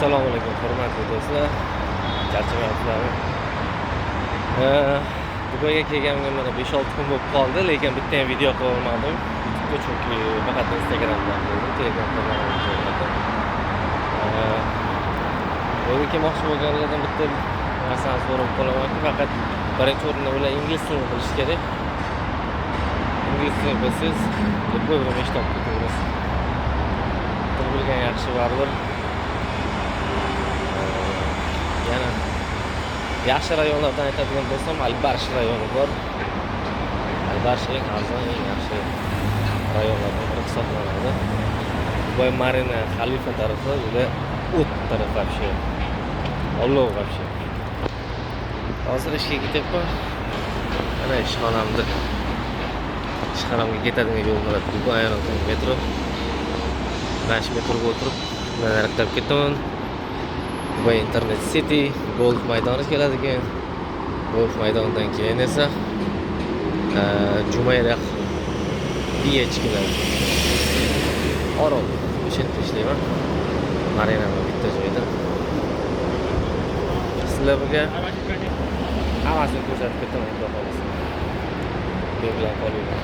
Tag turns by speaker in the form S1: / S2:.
S1: Assalomu alaykum hurmatli do'stlar. Charchamayapsizlarmi? Dubayga kelganimga mana 5-6 kun bo'lib qoldi, lekin bitta ham video qila olmadim. YouTube'ga chunki faqat Instagramdan bo'ldim, Telegramdan bo'lmadim. Uyga kelmoqchi bo'lganlardan bitta narsani so'rab qolamanki, faqat birinchi o'rinda ular ingliz tilini bilish kerak. Ingliz tilini bilsangiz, любой время ish topib ketaverasiz. Til bilgan yaxshi baribir. Yana yaxshi rayonlardan aytadigan bo'lsam, Al-Barsh rayoni bor. Al-Barsh eng arzon, eng yaxshi rayonlardan biri hisoblanadi. Dubay Marina Xalifa tarafi, ular o't taraf вообще. Olov вообще. Hozir ishga ketyapman. Mana ishxonamda. Ishxonamga ketadigan yo'l bo'ladi. Dubay aeroporti metro. Mana shu metroga o'tirib, mana qarab ketaman. Dubay Internet City, golf maydoni keladi ekan. Golf maydonidan keyin esa Jumayra Beach keladi. Orol, o'sha yerda ishlayman. Marinaning bitta joyida. Sizlarga hammasini ko'rsatib ketaman, xudo xolasa. Men bilan qolinglar.